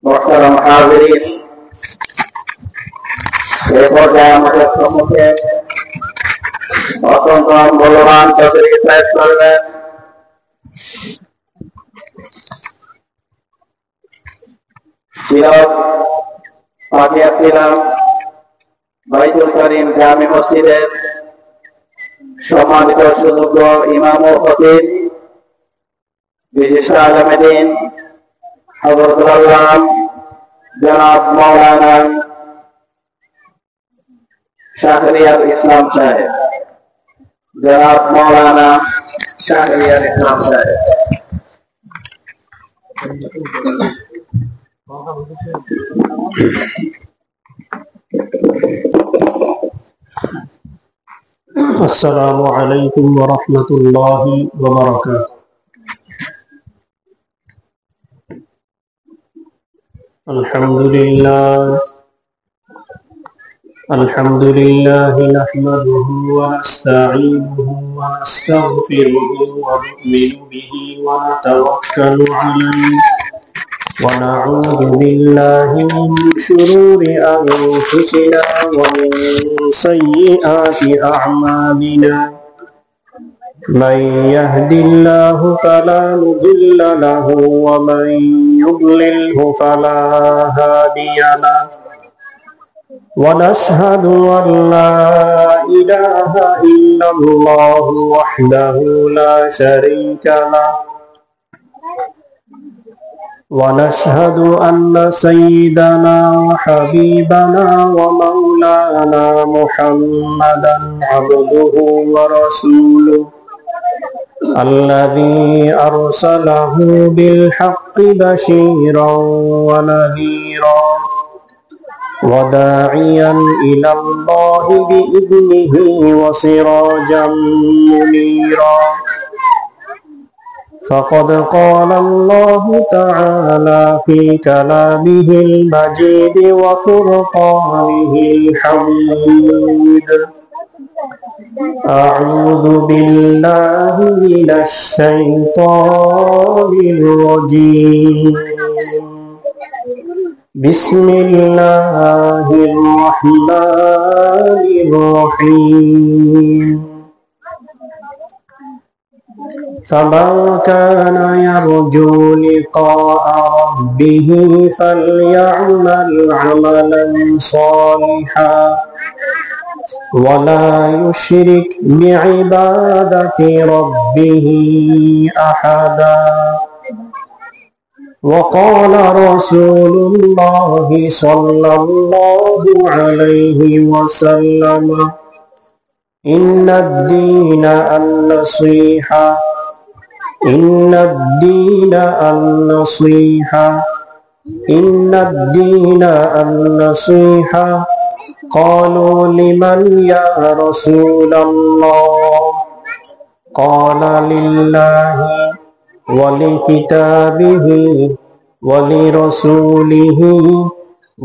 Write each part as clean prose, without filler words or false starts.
মোহতারাম হাজিরিন, এই পর্যায়ে আমাদের সম্মুখে অত্যন্ত মূল্যবান তকরীর পেশ করবেন সিরাত ফাতিহা তিলাওয়াত বাইতুল কারীম জামি মসজিদের সম্মানিত সুযোগ্য ইমাম ও খতিব বিশিষ্ট আলেমে দ্বীন হযরতুল আল্লামা জনাব মাওলানা শাহরিয়ার ইসলাম সাহেব, জনাব মাওলানা শাহরিয়ার ইসলাম সাহেব। السلام عليكم ورحمة الله وبركاته. الحمد لله نحمده ونستعينه ونستغفره ونؤمن به ونتوكل عليه ونعوذ بالله من شرور أنفسنا ومن سيئات أعمالنا. من يهد الله فلا مضل له ومن يضلله فلا هادي له. ونشهد أن لا إله إلا الله وحده لا شريك له. ونشهد أن سيدنا وحبيبنا ومولانا محمدا عبده ورسوله الذي أرسله بالحق بشيرا ونذيرا وداعيا إلى الله بإذنه وسراجا منيرا. فقد قال الله تعالى في كلامه المجيد وفرقانه الحميد: أعوذ بالله من الشيطان الرجيم. بسم الله الرحمن الرحيم. فمن كان يرجو لقاء ربه فليعمل عملا صالحا ولا يشرك بعبادة ربه أحدا. وقال رسول الله صلى الله عليه وسلم: إن الدين النصيحة. إن الدين النصيحة. إن الدين النصيحة. قالوا: لمن يا رسول الله؟ قال: لله ولكتابه ولرسوله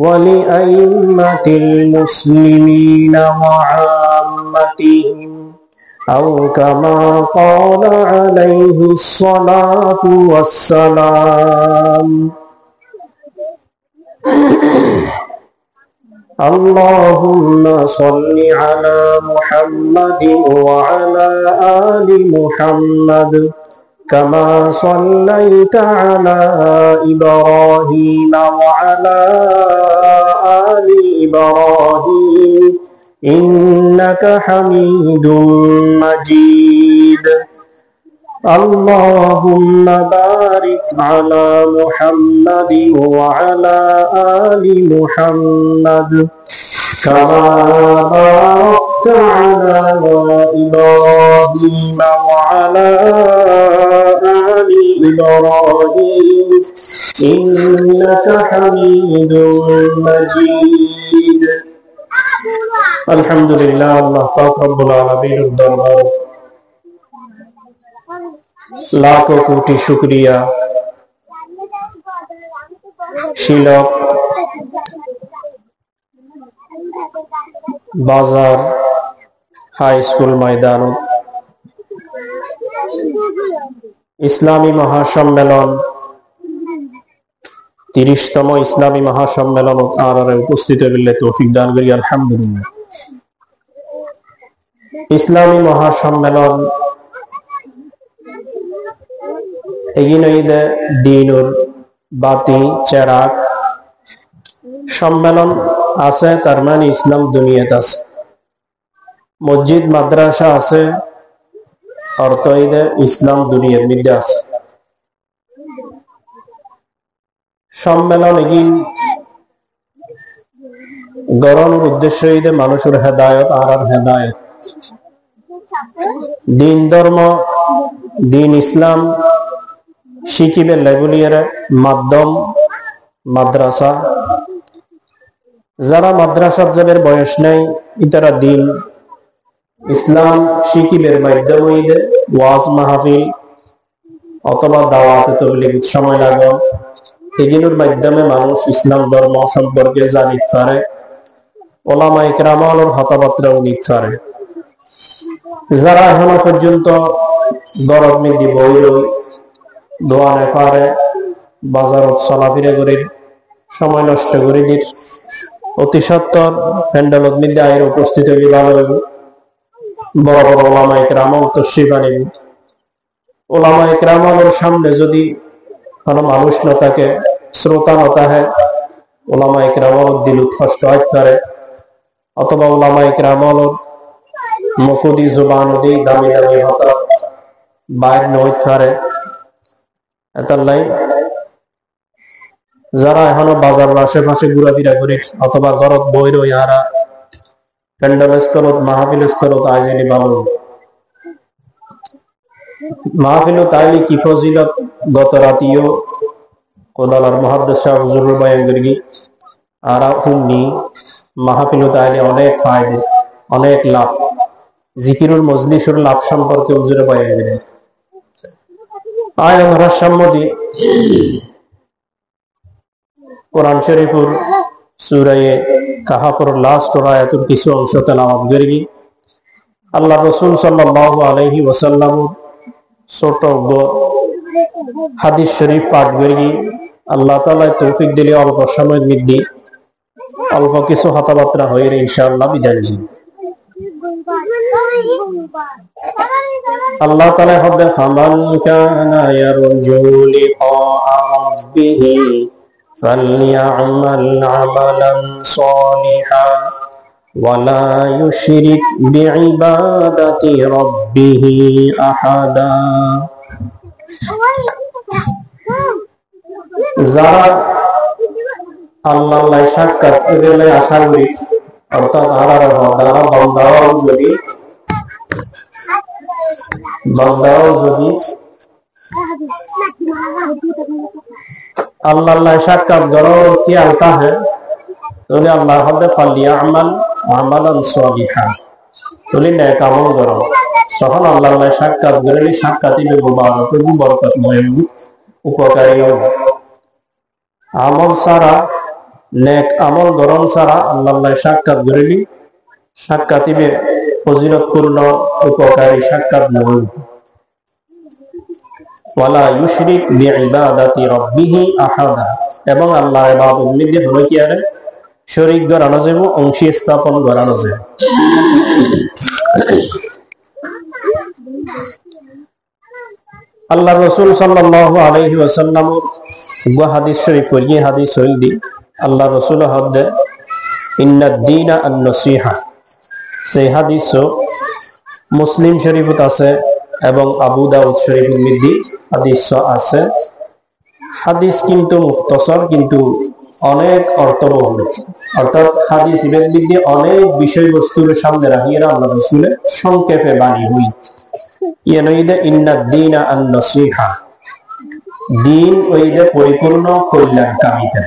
ولأئمة المسلمين وعامتهم، أو كما قال عليه الصلاة والسلام. اللهم صل على محمد وعلى آل محمد كما صليت على إبراهيم وعلى آل إبراهيم إنك حميد مجيد. اللهم بارك على محمد وعلى آل محمد كما باركت على إبراهيم وعلى آل إبراهيم إنك حميد مجيد. আলহামদুলিল্লাহ, আল্লাহ পাক রব্বুল আলামিনের দরবারে লাখো কোটি শুকরিয়া। শিলক বাজার হাই স্কুল ময়দানত ইসলামী মহাসম্মেলন 30তম ইসলামী মহাসম্মেলন আরারে উপস্থিত হইলে তৌফিক দান করি আলহামদুলিল্লাহ। ইসলামী মহাসম্মেলন এগিনইদে দিনুর বাতি চেরাগ সম্মেলন আছে, তার মানে ইসলাম দুনিয়াতে আছে। মসজিদ মাদ্রাসা আছে, অর্থ ঈদে ইসলাম দুনিয়ার মধ্যে আছে। সম্মেলন এগিন গরমের উদ্দেশ্য ঈদে মানুষের হেদায়ত আর হেদায়ত, দিন ধর্ম দিন ইসলাম শিখিবে লেগুলিয়ার মাধ্যম মাদ্রাসা। যারা মাদ্রাসাত যাবের বয়স নেই ইতারা দিন ইসলাম শিখিবের মাধ্যম ঈদে ওয়াজ মাহফিল অথবা দাওয়াতে তবলিগ সময় লাগে, এগুলোর মাধ্যমে মানুষ ইসলাম ধর্ম সম্পর্কে জানিতে পারে, ওলামা ইকরামের কথাবার্তা উনিতে পারে। যারা এখনো পর্যন্ত গরম নিদি বই দোয়ানে পারে, বাজারত চলাফিরা করে সময় নষ্ট করে দির, অতি সত্তর প্যান্ডেলত মধ্যে আয়ের উপস্থিত হইলে ভালো হবে। বড় বড় ওলামা ইকরাম তশরিফ আনিবে। ওলামা ইকরামের সামনে যদি কোনো মানুষ না থাকে, শ্রোতা না থাকে, ওলামা ইকরামের দিল কষ্ট হইতে পারে, অথবা ওলামা ইকরামের মুখদি জুবান দি দামি দামি হতা বাইর নইতে পারে। এটার লাই যারা এখনো বাজারের আশেপাশে ঘোরাফেরা করে অথবা ঘরত বই রই আরা প্যান্ডেল স্তরত মাহফিল স্তরত আইজেনি ভালো মাহফিল তাইলে কি ফজিলত। গত রাতিও কোদালার মুহাদ্দিস সাহেব হুজুর বয়ান করি আরা হুন্নি মাহফিল তাইলে অনেক ফায়দা, অনেক লাভ, জিকিরুল মজলিসের লাভ সম্পর্কে হুজুরে বয়ান করি। আয় আমরা সম্মতি কোরআন শরীফের সূরা কাহাফের লাস্ট আয়াতের কিছু অংশ তেলাওয়াত করি। আল্লাহ রাসূল সাল্লাল্লাহু আলাইহি ওয়াসাল্লাম ছোট হাদিস শরীফ পাঠ করি। আল্লাহ তাআলা তৌফিক দিলে অল্প সময়ের মধ্যে অল্প কিছু কথাবার্তা হয়ে ইনশাআল্লাহ বিদায় নিই। আল্লাহ তাআলা হবে ফামান কানা ইয়ারজু লিকা রাব্বিহি ফালইআমাল আমালান সালিহা ওয়ালা ইউশরিক বিইবাদাতি রাব্বিহি আহাদা। যারা আল্লাহর সাক্ষাৎ পেলে আশা করি, অর্থাৎ বান্দাও যদি আল্লাহ সাক্ষাৎ গড় কি আলতা है তাহলে আল্লাহ হবে ফালিয়া আমালান সালিহা, তাহলে নেক আমল করো। তখন আল্লাহ সাক্ষাৎ গড়লে সাক্ষাৎই মুবারক এবং বরকতময় উপকারী হবে। আমল সারা নেক আমল গরম সারা আল্লাহ সাক্ষাৎ গড়লি সাক্ষাৎই ফজিলতপূর্ণ উপকারী সাক্ষাৎ নয়। ওয়ালা ইউশরিক বিইবাদাতি রাব্বিহি আহাদা, এবং আল্লাহর ইবাদত মধ্যে হলো কি আরে শরীক গড়ানো যাবে, অংশী স্থাপন গড়ানো যাবে। আল্লাহ রাসূল সাল্লাল্লাহু আলাইহি ওয়াসাল্লাম হাদিস শরীফ পড়ি, হাদিস হইলি আল্লাহ রাসূল হদে ইন্নাদ দীনা আন-নসিহা। সেই হাদিস মুসলিম শরীফত আছে এবং আবু দাউদ শরীফের মধ্যে হাদিস আছে। হাদিস কিন্তু মুখতসর, কিন্তু অনেক অর্থবহুল, অর্থাৎ হাদিস এর মধ্যে অনেক বিষয়বস্তুর সামনে রাখিয়ে আল্লাহ রাসূলের সংক্ষেপে বাণী হই। ইয়ানইদে ইন্নাদ দীনা আন-নসিহা, দিন ওইদে পরিপূর্ণ কল্যাণকামিতা।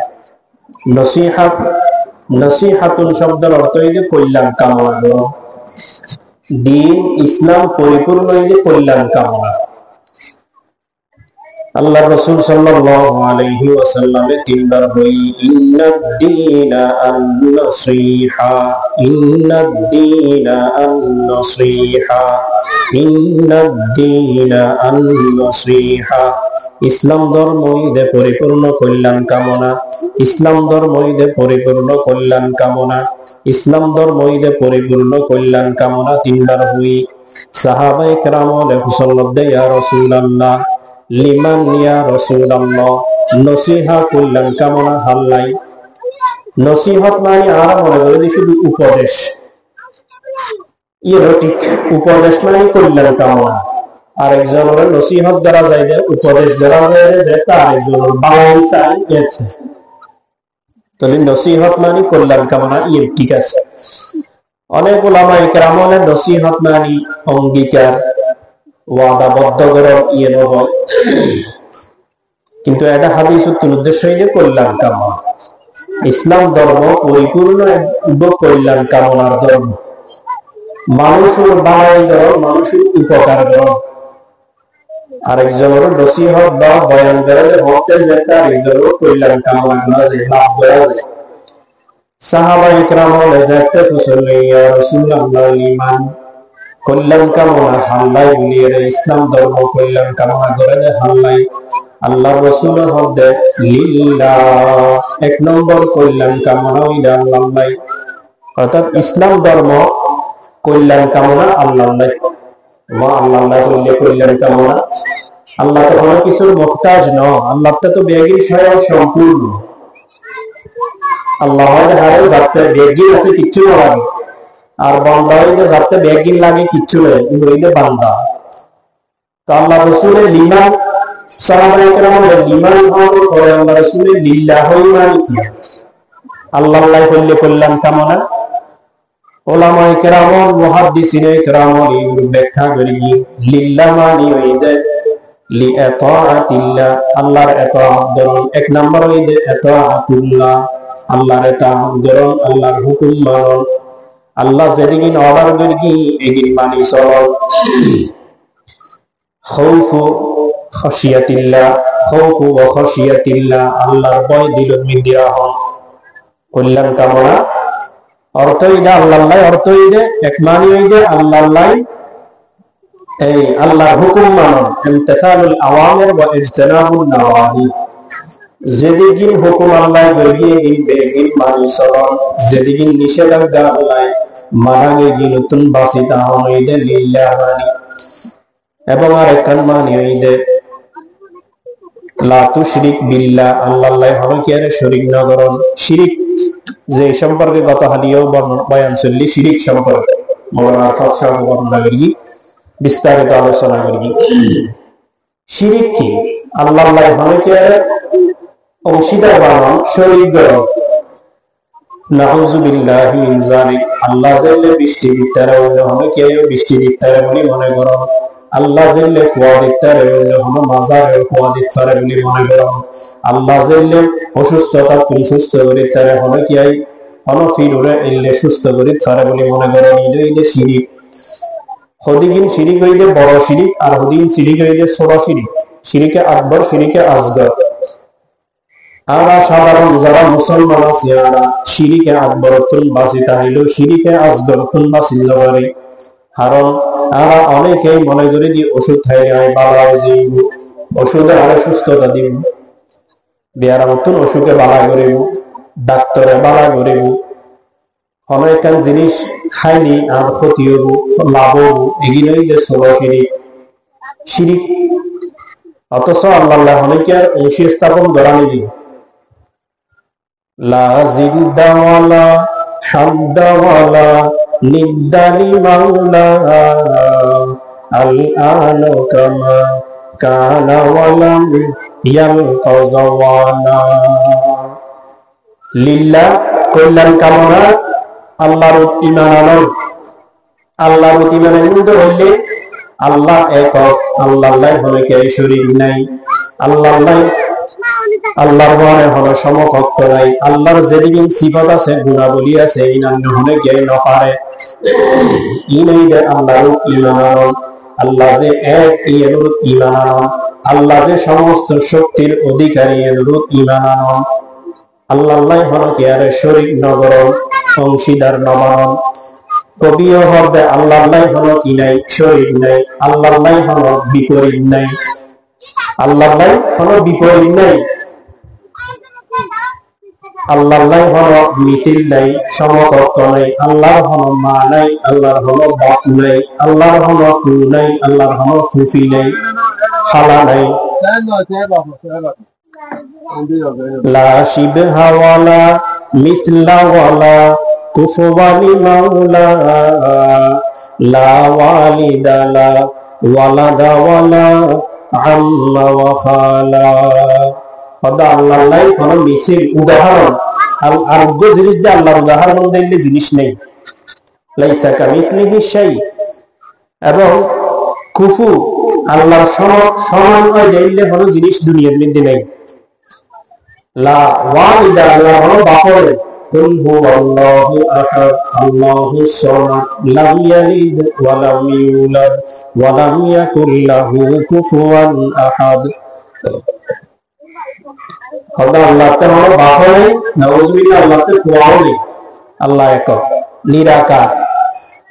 নসিহাতুন শব্দের অর্থ হইলে কল্যাণ কামনা। দিন ইসলাম পরিপূর্ণ হইলে কল্যাণ কামনা। আল্লাহ রাসূল সাল্লাল্লাহু আলাইহি ওয়াসাল্লামে তিনবার বই ইন্নাদ দীনা আন-নসিহা, ইন্নাদ দীনা আন-নসিহা, ইন্নাদ দীনা আন-নসিহা। ইসলাম ধর্মইদে পরিপূর্ণ কল্যাণ কামনা, ইসলাম ধর্মইদে পরিপূর্ণ কল্যাণ কামনা, ইসলাম ধর্মইদে পরিপূর্ণ কল্যাণ কামনা তিনবার হুই। সাহাবায়ে কেরাম রাসূলুল্লাহ ইয়া রাসূলুল্লাহ লিমান ইয়া রাসূলুল্লাহ, নসিহা কল্যাণ কামনা হাল্লাই। নসিহত মানে আর মনে করে শুধু উপদেশ, ইরোটিক উপদেশ মানে কল্যাণ কামনা। আরেকজনের নসিহত দ্বারা যায় যে উপদেশ দ্বারা যায় যে আরেকজনের বালাই চাই গেছে, তাহলে নসিহত মানে কল্যাণ কামনা, ইয়ে ঠিক আছে। অনেক উলামায়ে কেরামের নসিহত মানে অঙ্গীকার ওয়াদাবদ্ধ করার ইয়ে নয়, কিন্তু এটা হাদিসের উদ্দেশ্য যে কল্যাণ কামনা। ইসলাম ধর্ম পরিপূর্ণ কল্যাণ কামনার ধর্ম। মানুষের বাড়াই ধর্ম, মানুষের উপকার ধর্ম। আরেকজনের নসিহত বা বয়ান করে হতে যেটা আরেকজনের কল্যাণ কামনা করা যায়, লাভ করা যায়। সাহাবায়ে কেরাম যাতে ফুসলে ইয়া রাসূলুল্লাহ ঈমান কল্যাণ কামনা হাল্লাই বলিয়ে ইসলাম ধর্ম কল্যাণ কামনা করে হাল্লাই। আল্লাহ রাসূল হদে লিল্লাহ, এক নম্বর কল্যাণ কামনা হইলা আল্লাহ, অর্থাৎ ইসলাম ধর্ম কল্যাণ কামনা আল্লাহ। মা আল্লাহ বললে কল্যাণ কামনা, আল্লাহ তো কোনো কিছুর মুহতাজ নয়, আল্লাহ তো বেগি স্বয়ং সম্পূর্ণ। আল্লাহ হারে যাতে বেগি আছে কিচ্ছু লাগে, আর বান্দা হইলে যাতে বেগি লাগে কিচ্ছু নেই, হইলে বান্দা। তো আল্লাহ রাসূলের লিমান, সাহাবায়ে কেরামের লিমান হওয়ার পরে আল্লাহ রাসূলের লিল্লাহ মানে কি? আল্লাহ বললে কল্যাণ কামনা। উলামায়ে কেরাম মুহাদ্দিসিনে কেরাম এই ব্যাখ্যা করি লিল্লাহ মানে হইছে লিআতাআতিল্লাহ, আল্লাহর ইতাআত করুন। এক নম্বর হইছে ইতাআতুল্লাহ, আল্লাহর ইতাআত করুন, আল্লাহর হুকুম মানুন। আল্লাহ যেদিকে অর্ডার করি এদিন মানি চলুন। খাউফু খাশিয়াতিল্লাহ, খাউফু ওয়া খাশিয়াতিল্লাহ, আল্লাহর ভয় দিলের মধ্যে রাখুন। কল্যাণ কামনা অর্থ হইছে আল্লাহ, অর্থ হইছে এক মানি হইছে আল্লাহ এই আল্লাহর হুকুম মানুন, ইমতিসালুল আওয়ামির ওয়া ইজতিনাবুন নাওয়াহি। যেদিকে হুকুম আল্লাহ করি এই বেগিন মানি চলুন, যেদিকে নিষেধাজ্ঞা আল্লাহ মানাগে কি নতুন বাসিতা হইছে লিল্লাহ মানি। এবং আরেকটা মানি হইছে লা তুশরিক বিল্লাহ, আল্লাহ হলো কি আর শরীক না করুন। শিরিক যে সম্পর্কে গত হাদিয়েও বয়ান চললি, শিরিক সম্পর্কে মাওলানা আরফাত সাহেব বর্ণনা করি, বিস্তারিত আলোচনা করি। শিরিক কি? আল্লাহ হলো কি আর অংশীদার বানান, শরীক করুন। নাউযুবিল্লাহি মিন যালিক, আল্লাহ জাল্লে বৃষ্টি দিতারে হলো কি আর বৃষ্টি দিতারে বলে মনে করো। আল্লাহ জাল্লে কুয়া দিতারে হলো মাজারে কুয়া দিতারে বলে মনে করো। আল্লাহ জাল্লে অসুস্থতা তুমি সুস্থ করে তারে হলো কি আই হলো ফিরে এলে সুস্থ করে তারে বলে মনে করো। এই শিরিক। হদিগিন শিরিক হইলে বড় শিরিক, আর হদিগিন শিরিক হইলে ছোট শিরিক। শিরিকে আকবর, শিরিকে আসগর। আমরা সাধারণ যারা মুসলমান আছি, আমরা শিরিকে আকবর তুন বাঁচি, তাহলেও শিরিকে আসগর তুন বাঁচিল পারি। কারণ আমরা অনেকেই মনে করি যে ওষুধ খাইলে বালা যাইব, ওষুধে আরো সুস্থতা দিব, বিয়ার মতন অসুখে বালা করিব, ডাক্তারে বালা করিব। অনেক জিনিস খাইনি আর ক্ষতি হব, লাভ হব, এগুলোই যে ছোট শিরিক। শিরিক অথচ আল্লাহ অনেকে আর অংশী স্থাপন করা নিবি লা জিদ্দাওয়ালা হাদ্দাওয়ালা নিদ্দালি মাওলা আল আলো কামা কানা ওয়ালা ইয়ালকাযাওয়ালা। লিল্লাহ কল্যাণ কামনা, আল্লাহর ঈমান আনো। আল্লাহর ঈমান আনতে হইলে আল্লাহ একক, আল্লাহর হলো কি শরীক নাই, আল্লাহর মানে হলো সমকক্ষ নাই। আল্লাহর যেদিকে সিফাত আছে, গুণাবলী আছে, এই নাম হলে কি নপারে ইনাইদে আল্লাহর ঈমান আনো। আল্লাহ যে এক, এর ঈমান আনো। আল্লাহ যে সমস্ত শক্তির অধিকারী, এর ঈমান আনো। আল্লাহ হলো কি আর শরীক নগর, অংশীদার নবানন। কবিও হদে আল্লাহ হলো কি নাই, শরীক নাই। আল্লাহ হলো বিপরীত নাই। আল্লাহ নাই কোনো বিপরীত নাই, আল্লাহর নাই হলো মিথিল নাই, সমকক্ষ নাই, আল্লাহর হলো মা নাই, আল্লাহর হলো বাপ নাই, আল্লাহর হলো ফু নাই, আল্লাহর হলো ফুফি নাই, খালা নাই। লা শিবহা ওয়ালা মিথলা ওয়ালা কুফুয়ানি মাওলা, লা ওয়ালিদা লা ওয়ালাদা ওয়ালা আম্মা ওয়া খালা। আল্লাহ নাই কোন মিছিল উদাহরণ, আরোগ্য জিনিস দিয়ে আল্লাহর উদাহরণ দিলে জিনিস নেই। লাইসা কামিথলিহি শাই, এবং কুফু আল্লাহর সমান হয় দিলে কোনো জিনিস দুনিয়ার মধ্যে নেই। লা ওয়ালিদা, আল্লাহ হলো বাপরে। কুল হুয়াল্লাহু আহাদ আল্লাহুস সামাদ লাম ইয়ালিদ ওয়া লাম ইউলাদ ওয়া লাম ইয়াকুল লাহু কুফুয়ান আহাদ। আল্লাহতে হলো বাপও নেই, নাউজুবিল্লাহ আল্লাহতে ফুয়াও নেই। আল্লাহ একক নিরাকার,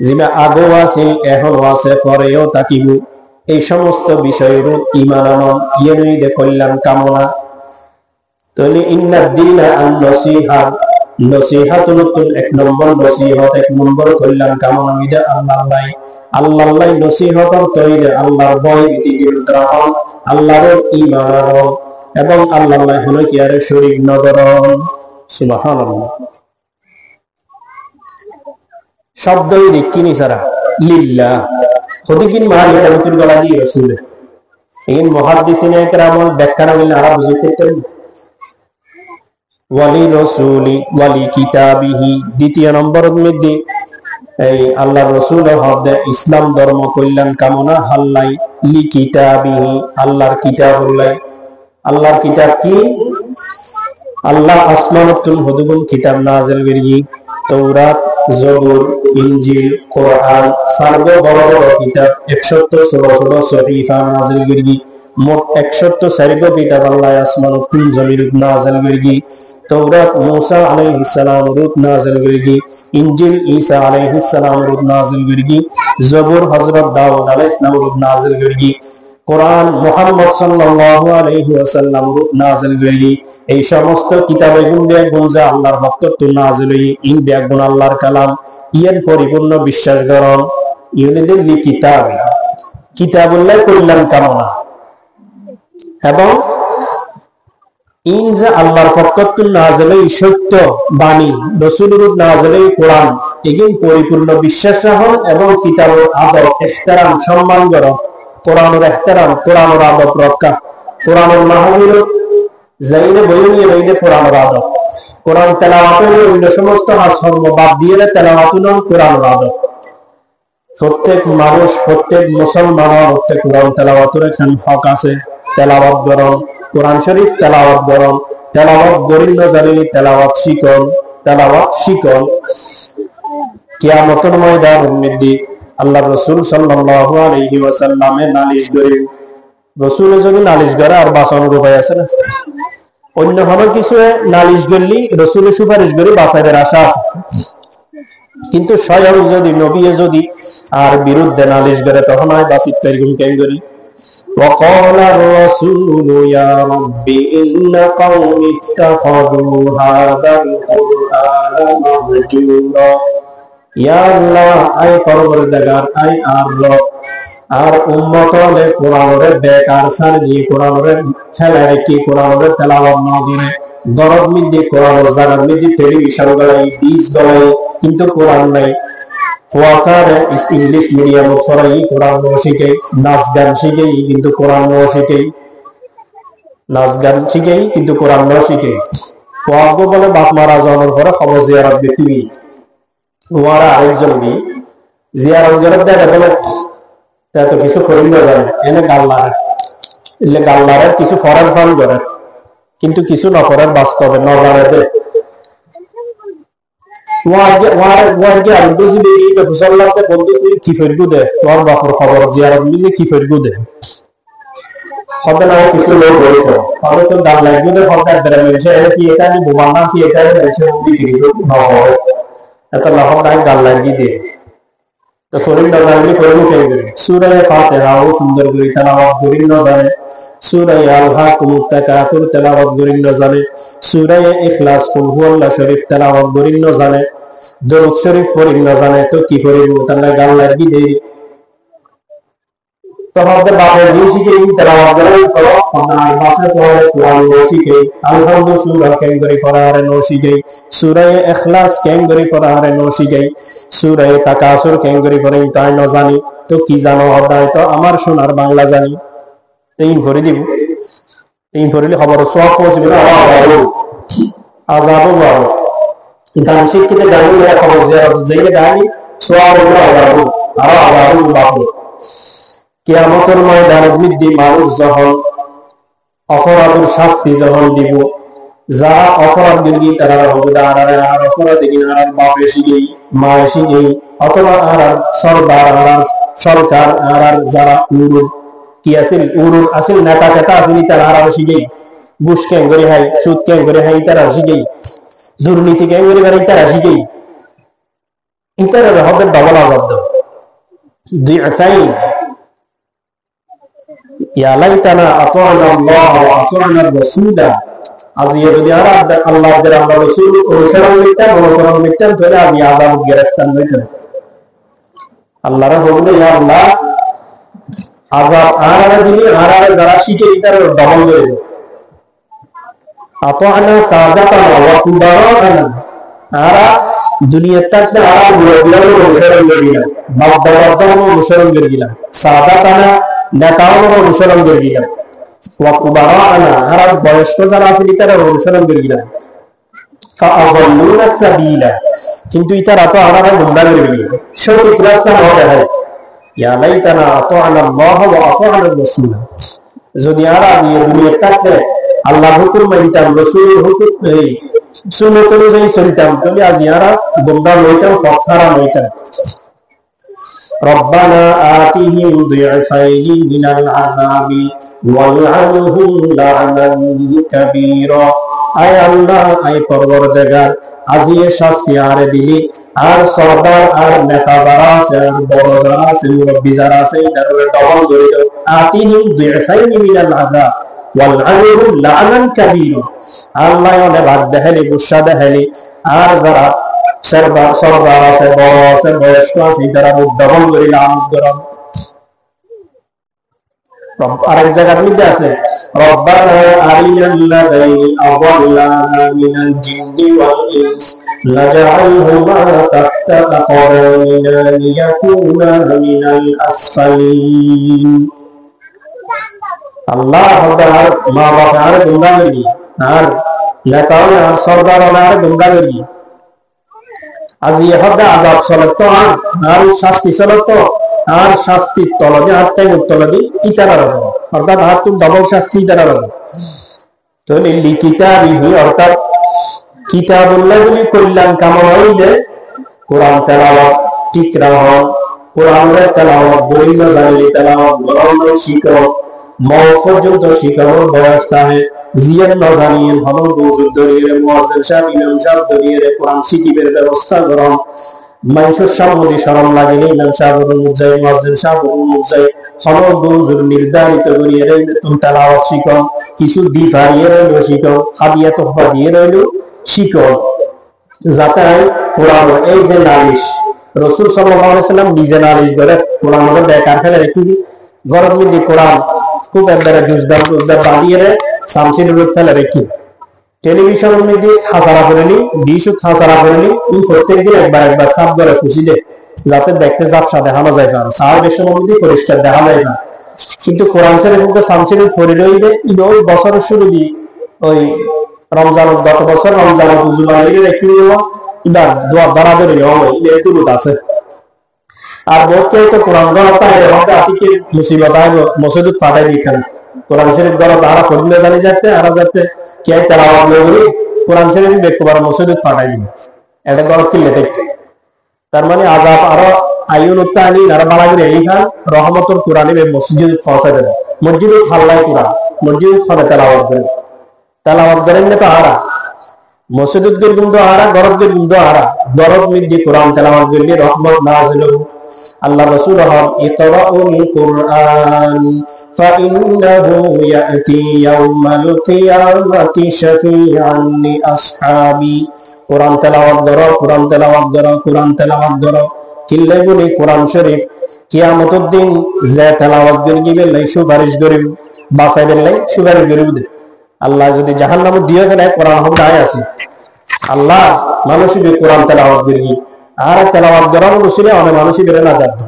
যিনি আগেও আছে এখনো আছে পরেও থাকিব। এই সমস্ত বিষয়ের ঈমান আনন, ইয়েনইদে কল্যাণ কামনা। তাহলে ইন্নাদ দীনা আন নসিহা, নসিহাতুল এক নম্বর নসিহত, এক নম্বর কল্যাণ কামনা মিদে আল্লাহ নসিহতর তৈরি আল্লাহর ভয় দিল ত্রাহন, আল্লাহর ঈমান আনন এবং আল্লাহ হলো কি আর শরীক নগরণ। সুবহানাল্লাহ। শব্দই দেখিনি সারা লিল্লাহ হদিকিন মালিকাতুল গলা দিয়ে রাসূল এই মুহাদ্দিসিনে কেরাম ব্যাখ্যা করলে আরো বুঝতে পারতেন। ওয়ালি রাসূলি ওয়ালি কিতাবিহি, দ্বিতীয় নম্বরের মধ্যে এই আল্লাহর রাসূলের হদে ইসলাম ধর্ম কল্যাণ কামনা হাল্লাই লি কিতাবিহি, আল্লাহর কিতাবুল্লাহ। আল্লাহর কিতাব কি? আল্লাহ আসমানুল হুদুবুল কিতাব নাযিল করি, তাওরাত, জবুর, ইনজিল, কোরআন সার্ব বড় বড় কিতাব 116 সহিফা নাযিল করি। মোট 104 কিতাব আল্লাহ আসমানুল জমিন নাযিল করি। তাওরাত মূসা আলাইহিস সালাম রূপ নাযিল করি, ইনজিল ঈসা আলাইহিস সালাম রূপ নাযিল করি, জবুর হযরত দাউদ আলাইহিস সালাম রূপ নাযিল করি, কোরআন মুহাম্মদ সাল্লাল্লাহু আলাইহি ওয়াসাল্লাম রূপ নাযিল করি। এই সমস্ত কিতাবে গুণে আল্লাহর বক্তব্য নাযিল হই, ইন ব্যাগুন আল্লাহর কালাম, ইয়ের পরিপূর্ণ বিশ্বাস করণ। ইউনিদের লি কিতাব, কিতাবুল্লাহ কল্যাণ কামনা, এবং ইন যে আল্লাহর পক্ষ নাযিল হই সত্য বাণী, রাসূলের নাযিল হই কোরআন, এগিন পরিপূর্ণ বিশ্বাস রাখুন এবং কিতাবের আদব ইহতিরাম সম্মান করুন। কোরআনের ইহতিরাম, কোরআনের আদব রক্ষা, কোরআনের মাহফিল যাইনে বইনিয়ে রইলে কোরআনের আদব, কোরআন তেলাওয়াতের অন্য সমস্ত কাজকর্ম বাদ দিয়ে তেলাওয়াতুল কোরআনের আদব। প্রত্যেক মানুষ, প্রত্যেক মুসলমানের প্রত্যেক কোরআন তেলাওয়াতের একখান হক আছে। তেলাওয়াত করুন, কোরআন শরীফ তেলাওয়াত করুন, তেলাওয়াত গরিব নজারিনি তেলাওয়াত শিখুন, তেলাওয়াত শিখুন। কিয়ামতের ময়দানের মধ্যে আল্লাহ রাসূল সাল্লাল্লাহু আলাইহি ওয়াসাল্লামে নালিশ করে, রাসূল যদি নালিশ করে আর বাঁচানোর উপায় আছে না? অন্য কোনো কিছু নালিশ করলে রাসূলের সুপারিশ করে বাঁচাইবার আশা আছে, কিন্তু স্বয়ং যদি নবী যদি আর বিরুদ্ধে নালিশ করে তখন হয় বাঁচিত এরকম কেন করি। وقال الرسول يا رب إن قومي اتخذوا هذا القرآن مهجورا। ইয়া আল্লাহ, আই পরবর্তীকার, আই আর রব, আর উম্মতলে কোরআনের বেকার সার দিয়ে কোরআনের ফেলে রেখে কোরআনের তেলাওয়াত না করে দরদ মিদ্দি কোরআনের জায়গার মিদ্দি টেলিভিশন গলাই, ডিস গলাই, কিন্তু কোরআন নাই। ফুয়াসারে ইংলিশ মিডিয়াম পড়াই, কোরআন শিখে, নাচ গান শিখে, কিন্তু কোরআন শিখে, নাচ গান শিখে কিন্তু কোরআন শিখে। ফুয়াগ বলে বাপ মারা যাওয়ার পরে খবর জিয়ারত ব্যক্তি ওয়ারা আরেকজন বি জিয়ারত গেরত দেখা বলে তো কিছু করিল জানে এনে গাল্লারে, এলে গাল্লারে কিছু ফরেন ফান করে, কিন্তু কিছু নকরেন বাস্তবে নজারে দে কি ফেরগু দে তোমার বাপর খবর জিয়ারত মিলে কি ফেরগু দে হবে না। কিছু লোক বলতো হবে তো গাল লাগবে তো ফর্দার দ্বারা মিলছে, কি এটা আমি বোমার নাম কি এটা মিলছে কিছু নহর এত নহর নাই গাল লাগিয়ে দিয়ে তো শরীর নজারলি ফেরগু পেয়ে গেলে সুরে ফাতিহা ও সুন্দর করে তেলাওয়াত করি নজারে সূরা আল-হাকুমুত তাকাতুর তেলাওয়াত করিন না জানে, সূরা ইখলাস কুল হুয়াল্লাহ শরীফ তেলাওয়াত করিন না জানে, দরুদ শরীফ পড়িন না জানে, তো কি করিব? তাহলে গাল লাগি দেই। তোমাদের বাপে যে শিখে তেলাওয়াত করেন করো, আপনার বাপে তোমাদের কোরআন শিখে আলহামদুলিল্লাহ সূরা কেন করে পড়া আর নো শিখে, সূরা ইখলাস কেন করে পড়া আর নো শিখে, সূরা তাকাসুর কেন করে পড়ে তাই না জানি, তো কি জানো হদায় তো আমার সোনার বাংলা জানি। তিন ভরে দিব, তিন ভরিলে খবর সব পৌঁছবে না, আজাবও বাড়ো। গান শিক্ষিত গান খবর যে গানি সব আজাবও আরো আজাবও বাড়ো। কিয়ামতের ময়দানের মধ্যে মানুষ যখন অপরাধের শাস্তি যখন দিব, যারা অপরাধ দিলি তারা হবে আর অপরাধ দিন আর বাপে শিখেই মা শিখেই অথবা আর সরকার আর সরকার আর যারা উরুর কি আছিল উরুর আছিল নেতা টেতা আসেনি তারা আর শিখেই ঘুষ কেন করে হাই সুদ কেন করে হাই তারা শিখেই দুর্নীতি কেন করে হাই তারা শিখেই ইতারা হবে ডবল আজাদ দাও দুই আইন। ইয়া লাইতানা আতা'না আল্লাহ ওয়া আতা'না আর-রাসূলা, আজ যদি আর আল্লাহ আর আল্লাহ রাসূল অনুসরণ করতাম অনুকরণ করতাম তাহলে আজ আযাব গ্রেফতার হইতাম। আল্লাহর হুকুম ইয়া আল্লাহ আযাব আর দিলে আর যারা শিখে এটার ডবল করে দেব। আতা'না সাদাতানা ওয়া কুবারানা, আর দুনিয়ার থাকতে আর মুরব্বিয়ার অনুসরণ করিলাম, বাপ-দাদার অনুসরণ করিলাম, সাদাতানা নেতাও অনুসরণ করিলাম, ওয়া কুবারানা আর বয়স্ক যারা আছে তারা অনুসরণ করিলাম। ফাআযাল্লুনা সাবিলা, কিন্তু ইতারা তো আমাদের গুমরা করে দিল, সঠিক রাস্তা না দেখায়। ইয়া লাইতানা আতা'না আল্লাহ ওয়া আতা'না আর-রাসূল, যদি আর আজ এই দুনিয়ার থাকতে আল্লাহর হুকুম মানতাম, রাসূলের হুকুম এই সুন্নাত অনুযায়ী চলতাম, তাহলে আজ ইয়ারা গুমরা হইতাম, ফকহারা হইতাম। রব্বানা আতিহিম দুইফাইনি মিনাল আযাবি ওয়ালআনহুম লা'নান কাবীরা, আয় আল্লাহ আয় পরবর্তীকার আজি এ শাস্তি আরে দিলি আর সরদার আর নেতা যারা আছে আর বড় যারা আছে মুরব্বি যারা আছে তাদের ডবল করে দাও। আতিহিম দুইফাইনি মিনাল আযাব ওয়ালআনহুম লা'নান কাবীরা, আল্লাহ ওনে ভাগ দেখালি গুসা দেখালি আর যারা সরদার আছে বড় আছে বয়স্ক আছে তারা ডবল করে লানত করো। আরেক জায়গার মধ্যে আছে রব্বানা আরিনাল্লাযীনা আযাল্লানা মিনাল জিন্নি ওয়াল ইনস লাজআলহুমা তাহতা aqদামিনা লিয়াকুনা মিনাল আসফালিন। আল্লাহ হদার মা বাবা আর গুমরা করি আর নেতাও আর সরদার আর গুমরা করি, আজ এই হদা আযাব চলত আর শাস্তি চলত আর শাস্তির তলবে হাতটাই তলবে ইতারার হবে, অর্থাৎ হাত ডবল শাস্তি ইতারার হবে। তো লিকিতাবিহি অর্থাৎ কিতাবুল্লাহি কল্যাণ কামনা হইলে কোরআন তেলাওয়াত ঠিক রাখুন, কোরআনের তেলাওয়াত বই না জানলে তেলাওয়াত গরম শিখো, মওত পর্যন্ত শিখানোর ব্যবস্থা হয়, জিয়ান না জানিয়ে ভালো বুজুর্গ দরিয়ে মুয়াজ্জিন সাহেব ইমাম সাহেব দরিয়ে কোরআন শিখিবের ব্যবস্থা করুন। মানুষের সামনে শরম লাগে ইমাম সাহেব মুজাই মুয়াজ্জিন সাহেব মুজাই ভালো বুজুর্গ নির্ধারিত করিয়ে তুমি তেলাওয়াত শিখো, কিছু দিফারিয়ে রইল শিখো, হাদিয়া তোহফা দিয়ে রইল শিখো, যাতে কোরআন এই যে নালিশ রাসূল সাল্লাল্লাহু আলাইহি সাল্লাম নিজে নালিশ করে কোরআনের বেকার ফেলে রেখে গরম মধ্যে কোরআন খুব একবারে জুজদার বাঁধিয়ে সামসির ফেলে রেখে টেলিভিশনের মধ্যে হাসারা করেনি ডিশও হাসারা করেনি তুমি প্রত্যেক দিন একবার একবার সাফ করে খুশি দে যাতে দেখতে ঝাপসা দেখানো যায় না, সাহাবের সময় মধ্যে পরিষ্কার দেখা যায় না। কিন্তু কোরআন শরীফকে সামসির ফরি রইলে ওই বছরের শুরু দিয়ে ওই রমজান গত বছর রমজান বুঝুবানি রেখে দেওয়া এবার দোয়া ধরা ধরে নেওয়া হয় তুলুত আছে। আর বহু তো কোরআন গড়তা আতিকে মুসিবত আইবো মসজিদ ফাটাই দিখানে কোরআন শরীফ গড় তারা ফজলে জানি যাতে আর যাতে কে তেলাওয়াত বলি কোরআন শরীফ দেখতে পারো মসজিদ ফাটাই দিবে এটা গড় কিলে দেখতে। তার মানে আযাব আরো আইয়ুন উত্তানি আর বালাগিরে এইখান রহমতুল কোরআনে মসজিদ পৌঁছে দেবে, মসজিদ ফাল্লাই কোরআন মসজিদ ফাটা তেলাওয়াত করে তেলাওয়াত করেন না তো আরা মসজিদ গির বিন্দু আরা গরব গির বিন্দু আরা গরব মিদি কোরআন তেলাওয়াত করলে রহমত নাযিল আল্লাহ রাসূল হন ইকরাউল কুরআন ফাইন্নাহু ইয়াতি ইয়াউমাল কিয়ামাতি শাফিআন লিআসহাবি। কোরআন তেলাওয়াত করো, কোরআন তেলাওয়াত করো, কোরআন তেলাওয়াত করো। কিল্লে বলি কোরআন শরীফ কিয়ামতের দিন যে তেলাওয়াত করিবে লাই সুপারিশ করিব, বাঁচাইবেন লাই সুপারিশ করিব। আল্লাহ যদি জাহান্নামে দিয়ে ফেলে কোরআন হবে আছে আল্লাহ মানুষই কোরআন তেলাওয়াত করি আর তেলাওয়াত করার উসিলে অনেক মানুষই বেড়ে না যাত।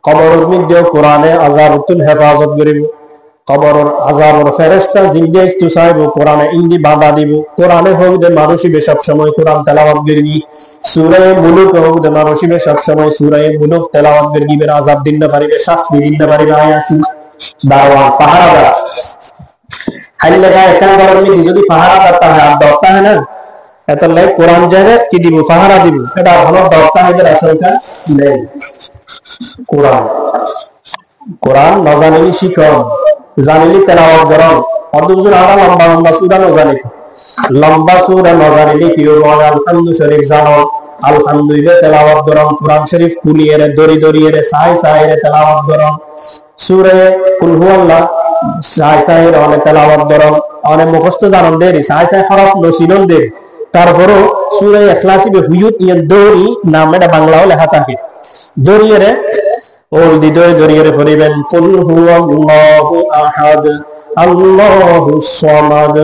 কবরের মধ্যে কোরআনে আযাবুল হেফাজত করিব, কবরের আযাবের ফেরেশতা জিন্দে ইস্তু সাহেব কোরআনে ইন্দি বাধা দিব। কোরআনে হোক যে মানুষই সব সময় কোরআন তেলাওয়াত করি। সূরা মুলুক হোক যে মানুষই সব সময় সূরা মুলুক তেলাওয়াত করি। বের আযাব দিন না পারিবে, শাস্তি দিন না পারিবে। আয়াসি দারওয়ান পাহারাদার হাইলে গায় কান গরমি যদি পাহারাদার তাহলে আর দরকার হয় না। এত লাই কোরআন জায়গা কি দিব, পাহারা দিব। এটা ভালো দরকার এদের আশঙ্কা নেই। কোরআন কোরআন ন জানিলি শিখম, জানিলি তেলাওয়াত করম। অদুজুর আরা লম্বা লম্বা সূরা ন জানি, লম্বা সূরা ন জানিলি কি হবে। আলহামদু শরীফ জানো, আলহামদুলিল্লাহ তেলাওয়াত করম। কোরআন শরীফ কুলিয়ে রে দড়ি দড়িয়ে রে সাই সাই রে তেলাওয়াত করম। সূরা কুল হুয়াল্লাহ সাই সাই রে অনেক তেলাওয়াত করম। অনেক মুখস্থ জানন দেরি সাই সাই হরফ নসিলন দেরি। তারপরও সূরা ইখলাস বে হুয়ুত ইয়া দড়ি নাম এটা বাংলাও লেখা থাকে। দড়িয়ে রে ওল দি দড়িয়ে রে পড়িবেন কুল হুয়াল্লাহু আহাদ আল্লাহুস সামাদ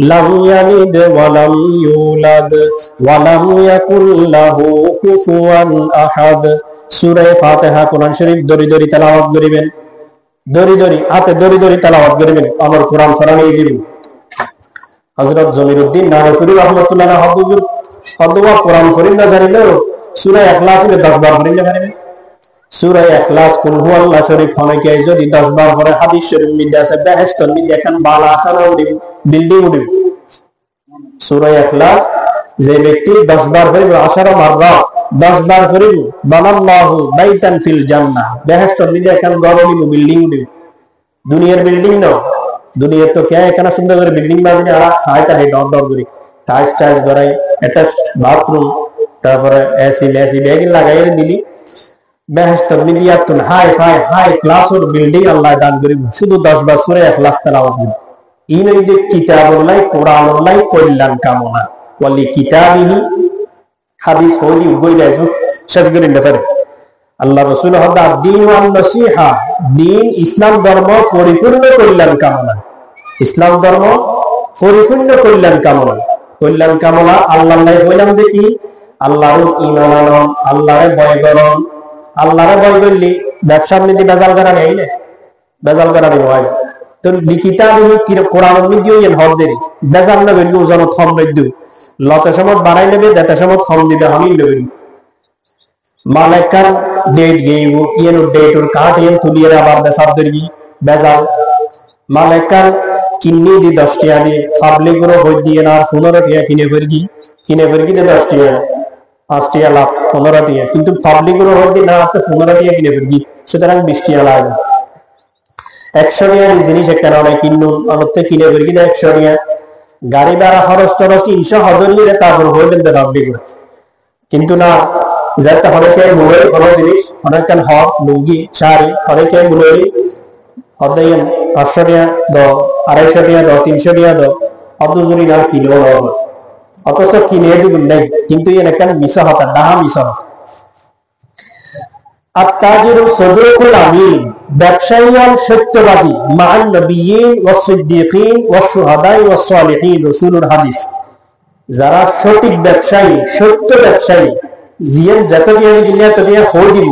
লাম ইয়ালিদ ওয়া লাম ইউলাদ ওয়া লাম ইয়াকুল লাহু কুফুয়ান আহাদ। সূরা ফাতিহা কোরআন শরীফ দড়ি দড়ি তেলাওয়াত করিবেন, দড়ি দড়ি হাতে দড়ি দড়ি তেলাওয়াত করিবেন। আমার কোরআন ফরানি জিবি হযরত জমিরউদ্দিন নারফুরি রাহমাতুল্লাহ হুজুর অদওয়া কোরআন ফরিন না জানিলেও সূরা ইখলাস এর 10 বার পড়িলে পারবে। সূরা ইখলাস কুল হুয়াল্লাহ শরীফ অনেকে যদি 10 বার পড়ে হাদিস শরীফ মধ্যে আছে বেহেশতের মধ্যে এখন বালা খানা উঠিবে, বিল্ডিং উঠিবে। সূরা ইখলাস যে ব্যক্তি 10 বার পড়বে 10 মাররা 10 বার পড়বে বানাল্লাহু বাইতান ফিল জান্নাহ, বেহেশতের মধ্যে এখন ঘর উঠিবে, বিল্ডিং উঠিবে। দুনিয়ার বিল্ডিং না, দুনিয়া তো কে এখানে সুন্দর করে বিল্ডিং বানিয়ে আর সাইটা হে ডর ডর করে টাইলস টাইলস করাই অ্যাটাচড বাথরুম তারপরে এসি এসি ব্যাগ লাগাই দিলি। বেহেশতের মিলিয়াতুন হাই ফাই হাই ক্লাসের বিল্ডিং আল্লাহ দান করিব শুধু 10 বার সূরা ইখলাস তেলাওয়াত করব। ইনইদে কিতাবুল্লাহ কোরআনুল্লাহ কল্যাণ কামনা ওয়ালি কিতাবিহি হাদিস হলি উগইলাজু শেষ করে নেফারে। আল্লাহ রাসূল হদা দ্বীন ওয়ান নসিহা, দ্বীন ইসলাম ধর্ম পরিপূর্ণ কল্যাণ কামনা। ইসলাম ধর্ম পরিপূর্ণ কল্যাণ কামনা। কল্যাণ কামনা আল্লাহর বললাম দেখি আল্লাহর ঈমান আনন, আল্লাহর ভয় করন। আল্লাহর ভয় করলি ব্যবসার নীতি বেজাল করা নেই না, বেজাল করা নেই হয় তো লিখিতা কি কোরআনের মধ্যে ইয়ে হদ দেরি বেজাল না বেরিয়ে ওজন থম বেদ্যু লতে সময় বাড়াই নেবে যেতে সময় থম দিবে আমি নেবে মালাইকার ডেট গেইব ইয়েন ডেট ওর কাট ইয়েন তুলিয়ে আবার বেসাব দেরি বেজাল। মালাইকার কিন্নি দি 10 টাকা দিয়ে পাবলিক গুলো বই দিয়ে না 15 টাকা কিনে ফেরগি 10 টাকা 5 টাকা লাভ 15 টাকা, কিন্তু পাবলিক গুলো বই দিয়ে না 15 টাকা কিনে ফেরগি, সুতরাং 20 টাকা লাগবে। 100 টাকার জিনিস একটা অনেক কিনুন অনতে কিনে ফেরগি 100 টাকা গাড়ি ভাড়া খরচ টরচ 300 হাজার নিয়ে তারপর হইলেন পাবলিক, কিন্তু না যাতে অনেকে মোবাইল কোনো জিনিস অনেকখান হক লুঙ্গি শাড়ি অনেকে মোবাইল অধ্যায়ন 500 টাকা দাও 250 টাকা দাও 300 টাকা দাও অত জুড়ি না কিলো অথচ কিনে দিবেন নাই, কিন্তু এর একটা মিশা হতা ডাহা মিশা হতা। আত্তাজিরু সদুকুল আমিন, ব্যবসায়ী হল সত্যবাদী মা'আন নবিয়্যিন ওয়াস সিদ্দীকিন ওয়াস শুহাদা'i ওয়াস সালিহিন, রাসূলুর হাদিস। যারা সঠিক ব্যবসায়ী সত্য ব্যবসায়ী জিয়ান যত দিয়ে গিলে তত দিয়ে হই দিব,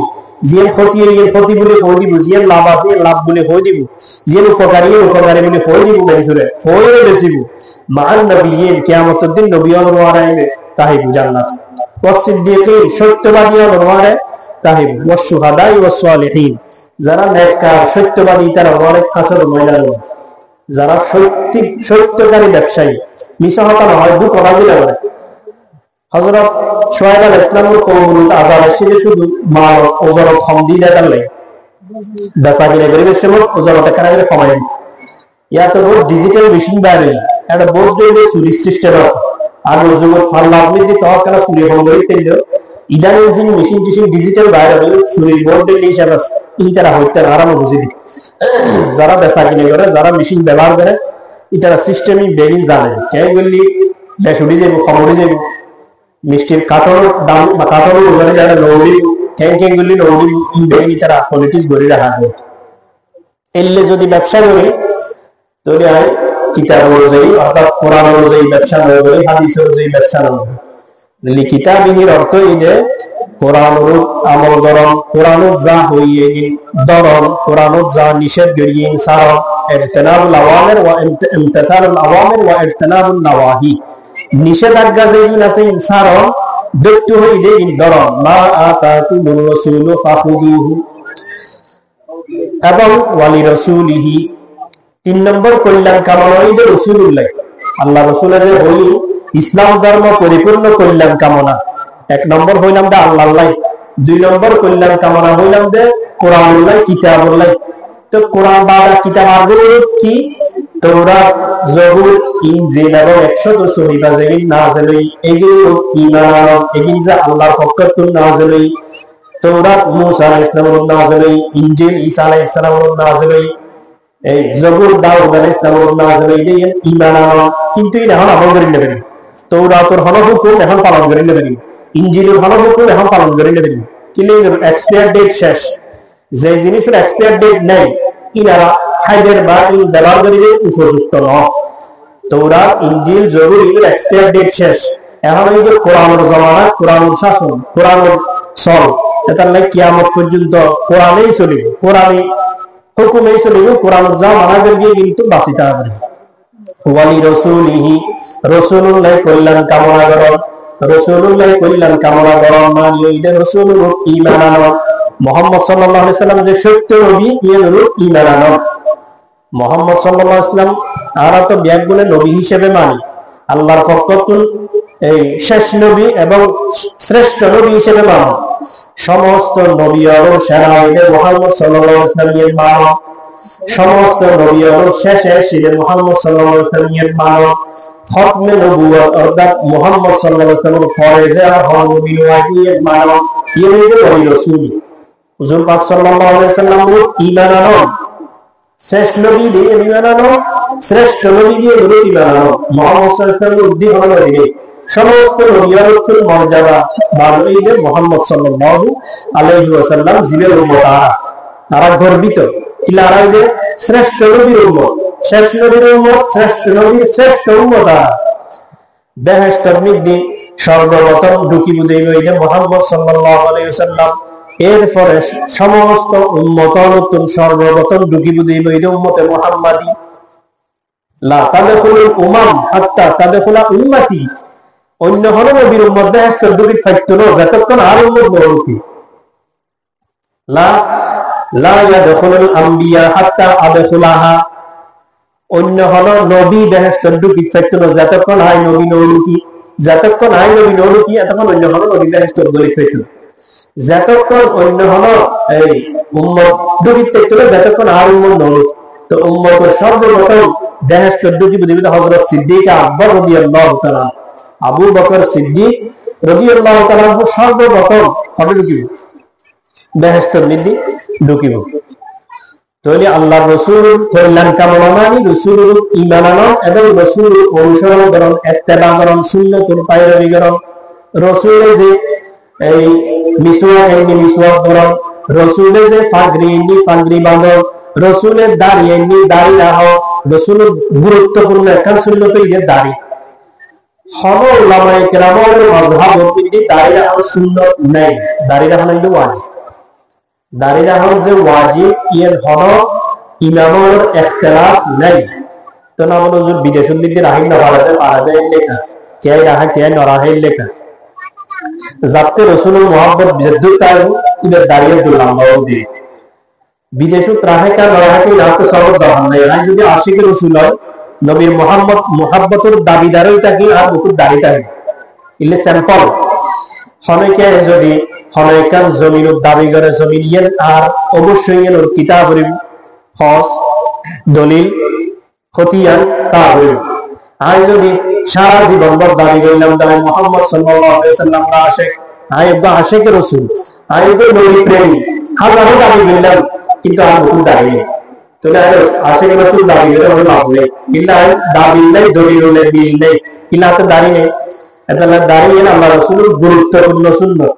জিয়ান ক্ষতি এর ক্ষতি বলে হই দিব, জিয়ান লাভ আছে লাভ বলে হই দিব, জিয়ান উপকারী উপকারী বলে হই দিব, বেরিসরে হই বেসিব। মা'আন নবিয়্যিন কিয়ামতের দিন নবিয়্যিন ওয়ারাইবে তাহিবু জান্নাত, ওয়াস সিদ্দীকিন সত্যবাদী ওয়ারাইবে তাহিবু, ওয়াস শুহাদা'i ওয়াস সালিহিন যারা নেককার সত্যবাদী তারা অনেক হাসর ময়দান। যারা সত্যকারী ব্যবসায়ী মিশা হতা হয় দুঃখ রাজিলা করে। হযরত শুআয়ব আলাইহিস সালামের কওমুল আযাব এসে শুধু মাল ওজরত কম দিয়ে দেন লাই বেচা কিনে পরিবেশ সময় ওজরত কারাগে কমাই ইয়া তো বহুত ডিজিটাল মেশিন বাইরে একটা বহুত দিয়ে সুরি সিস্টেম আছে। আর ওজরত ফাল্লা আপনি দি তো কারা সুরি বন্ধ করে দিল ইদানিং যে মেশিন টিশিন ডিজিটাল বাইরে হলো সুইচ বোর্ড হিসাব আছে ইতারা হইতে আরাম বুঝি দি যারা বেচা কিনে করে যারা মেশিন ব্যবহার করে ইতারা সিস্টেমই বেরি জানে কে বললি দেশ উড়ে যাবো খবর উড়ে যাবো মিষ্টির কাঠর দাম বা কাঠর ওজনে যারা নৌড়ি ক্যাং বললি নৌড়ি বেরি তারা পলিটিক্স গড়ি রাখা হয় এলে যদি ব্যবসা করি তাহলে হয় কিতাব অনুযায়ী অর্থাৎ কোরআন অনুযায়ী ব্যবসা না করে হাদিস অনুযায়ী ব্যবসা না করে কিতাবিহির অর্থ এই যে কোরআনুর আমল গরম কোরআনুর যা হইয়ে দরম কোরআনুর যা নিষেধ গড়িয়ে ইনসার ইজতিনাবুল আওয়ামির ওয়া ইমতিসালুল আওয়ামির ওয়া ইজতিনাবুন নাওয়াহি নিষেধাজ্ঞা যেগুলো আছে ইনসার দেখতে হইলে দরম মা আতাকুমুর রাসূলু ফাখুযুহু এবং ওয়ালি রাসূলিহি 3 নম্বর কল্যাণ কামনা হইলে রাসূলুল্লাহ আল্লাহ রাসূলের যে হই ইসলাম ধর্ম পরিপূর্ণ কল্যাণ কামনা 1 নম্বর হইলাম দা আল্লাহ 2 নম্বর কল্যাণ কামনা হইলাম দে কোরআনুল্লাহ কিতাবুল্লাহ তো কোরআন বাদা কিতাব আরবি কি তাওরাত জবুর ইনজিল এবং 100 সহিফা যেগুলো নাযিল এগুলো ঈমান এগুলো যে আল্লাহর পক্ষ থেকে নাযিল তাওরাত মুসা আলাইহিস সালামের নাযিল ইনজিল ঈসা আলাইহিস সালামের নাযিল এই জবুর দাউদ আলাইহিস সালামের নাযিল এই ঈমান কিন্তু এখন আমল করি নেবেন তাওরাতের হনহুকুম এখন পালন করি নেবেন ইনজিলের হনহুকুম এখন পালন করি নেবেন কিন্তু এক্সপায়ার ডেট শেষ যে জিনিসের এক্সপায়ার ডেট নাই ইনারা হাইদের বা ইন ব্যবহার করিলে উপযুক্ত নয় তাওরাত ইনজিল জবুর এর এক্সপায়ার ডেট শেষ এখন এই যে কোরআনের জমানা কোরআনের শাসন কোরআনের চল এটা নাই কিয়ামত পর্যন্ত কোরআনেই চলিবে কোরআনে হুকুমেই চলিবে কোরআনের যা মানা করিয়ে কিন্তু বাঁচিতে হবে ওয়ালি রাসূলিহি রাসূলুল্লাহ কল্যাণ কামনা করো রাসূলুল্লাহ কল্যাণ কামনা করো মানে এই যে রাসূলুর ঈমান আনো মুহাম্মদ সাল্লাল্লাহু আলাইহি সাল্লাম যে সত্য নবী এর ঈমান আনো মুহাম্মদ সাল্লাল্লাহু আলাইহি সাল্লাম আমরা তো ব্যাগগুলো নবী হিসেবে মানি আল্লাহর পক্ষ থেকে এই শেষ নবী এবং শ্রেষ্ঠ নবী হিসেবে মানো সমস্ত নবী ও সেরা হইলে মুহাম্মদ সাল্লাল্লাহু আলাইহি সাল্লামের মানো সমস্ত নবী ও শেষে ছিলেন মুহাম্মদ সাল্লাল্লাহু আলাইহি সাল্লামের মানো খতমে নবুয়ত অর্থাৎ মুহাম্মদ সাল্লাল্লাহু আলাইহি সাল্লামের ফরজে আর নবী ওয়াহিয়ের মানো ইয়ে ওলি রাসূল হুজুর পাক সাল্লাল্লাহু আলাইহি সাল্লামের ঈমান আনো শেষ নবী দিয়ে ঈমান আনো শ্রেষ্ঠ নবী দিয়ে ঈমান আনো মুহাম্মদ সাল্লাল্লাহু আলাইহি সাল্লামের উদ্দীপনা দিয়ে সমস্ত নবীর মর্যাদা বাড়াইলে মুহাম্মদ সাল্লাল্লাহু আলাইহি ওয়াসাল্লাম জিলের উম্মত তারা গর্বিত কিলারা যে শ্রেষ্ঠ নবীর উম্মত শেষ নবীর উম্মত শ্রেষ্ঠ নবীর শ্রেষ্ঠ উম্মত বেহেশতের মধ্যে সর্বপ্রথম ঢুকিব দেইলে মুহাম্মদ সাল্লাল্লাহু আলাইহি ওয়াসাল্লাম এরপরে সমস্ত উম্মত নতুন সর্বপ্রথম ঢুকিব দেইলে উম্মতে মুহাম্মাদি লা তাদখুলুল উমাম হাত্তা তাদখুলা উম্মতি অন্য কোন নবীর উম্মত বেহেশতের ঢুকিতে পারতো না যতক্ষণ আর উম্মত নবী লা লা ইয়াদখুলুল আম্বিয়া হাত্তা আদখুলাহা অন্য হলো নবী বেহেশতের ঢুকিতে পারতো না যতক্ষণ আই নবী নবী যতক্ষণ আই নবী নবী এতক্ষণ অন্য হলো নবী বেহেশতের ঢুকিতে পারতো যতক্ষণ অন্য হলো এই উম্মত ঢুকিতে পারতো না যতক্ষণ আর উম্মত নবী তো উম্মতের সর্বপ্রথম বেহেশতের ঢুকিব দিবে হযরত সিদ্দিক আকবর রাদিয়াল্লাহু তাআলা আবু বকর সিদ্দিক রাদিয়াল্লাহু তাআলা সর্বপ্রথম কবে ঢুকিব বেহেশতের মধ্যে ঢুকিব তাহলে আল্লাহর রাসূল কল্যাণ কামনা মানে রাসূলের ঈমান আনো এবং রাসূলের অনুসরণ করুন ইত্তেবা করুন সুন্নতের পায়রাবি করুন রাসূলের যে এই মিসওয়াক করুন রাসূলের যে ফাগরি বাঁধো রাসূলের দাড়ি রাখো রাসূলের গুরুত্বপূর্ণ একটা সুন্নত এই দাড়ি হলো উলামায়ে কেরামের মাযহাব অনুযায়ী দাড়ি রাখা সুন্নাত নাই দাড়ি রাখা কিন্তু ওয়াজিব দাড়ি রাখা যে ওয়াজিব এর হলো ইমামের ইখতিলাফ নাই তো না বলো যে বিদেশের দিকে রাখি না পারাবে লেখা কে রাখা কে না রাখা লেখা যাতে রাসূলের মুহাব্বত বিদ্যুৎ তার ইদের দাড়িয়ে লম্বা দিয়ে বিদেশে রাখে কা না রাখে না তো সব দরকার নাই আর যদি আশিক রাসূল হয় নবীর মুহাম্মদ মুহাব্বতের দাবিদারই থাকি আর মুকুট দাড়ি থাকে ইলে স্যাম্পল হনেকে যদি হনেকান জমিনের দাবি করে জমিন ইয়েন আর অবশ্যই এর কিতাবের ফস দলিল খতিয়ান তাহলে আর যদি সারা জীবন দাবি করলাম দাবি মুহাম্মদ সাল্লাল্লাহু আলাইহি ওয়াসাল্লাম না আসে আমি একদম আশেকের রসুল, আমি একদম নবী প্রেমী, হাজারো দাবি করলাম, কিন্তু আমার মুকুট দাঁড়িয়ে তাহলে আশেকের রসুল দাবি করে আমি লাভ নেই, কিন্তু দাবি নেই, দলিল নেই, বিল নেই, কিন্তু হাতে দাঁড়িয়ে নেই। এটা দাঁড়িয়ে আল্লাহ রসুলের গুরুত্বপূর্ণ সুন্নত।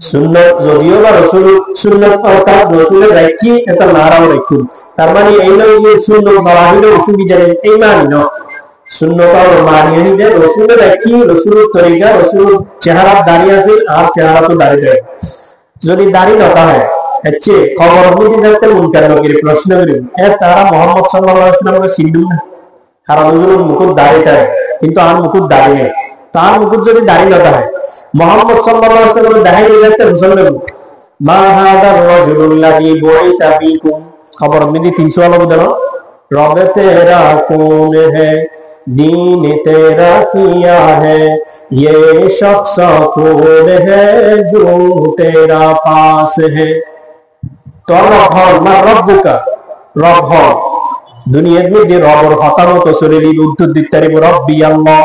সুন্নত যদিও বা রসুল সুন্নত অর্থাৎ রসুলের রাখি এটা নারাও রাখুন, তার মানে এই নয় যে সুন্নত বলা হইলে অসুবিধা নেই, এই মানি ন সুন্নত মানি হইলে রসুলের রাখি, রসুলের তরিকা, রসুলের চেহারা দাঁড়িয়ে আছে আর চেহারা তো দাঁড়িয়ে যায়। যদি দাঁড়িয়ে নটা হয় হচ্ছে খবর বুঝে যাতে মুনকার নকির প্রশ্ন করেন তারা মোহাম্মদ সাল্লাল্লাহু আলাইহি ওয়াসাল্লামকে চিনবেন না, কারণ ওগুলোর মুকুট দাঁড়িয়ে থাকে, কিন্তু আর মুকুট দাঁড়িয়ে নেই। তার মুকুট যদি দাঁড়িয়ে নটা হয় মোহাম্মদ সাল্লাল্লাহু আলাইহি ওয়াসাল্লাম দেখাই যাতে মুসলমান মা হাদার রাজুলুল্লাযী বুইতা ফীকুম, খবর মিদি 300 আলো বদল রবে তেরা কোন है दीन तेरा किया है ये शख्स कौन है जो तेरा पास है। तो रब रब्बुका रब দুনিয়ার মধ্যে রবর হতামত শরীরের উত্তর দিতে পারিব রব্বি আল্লাহ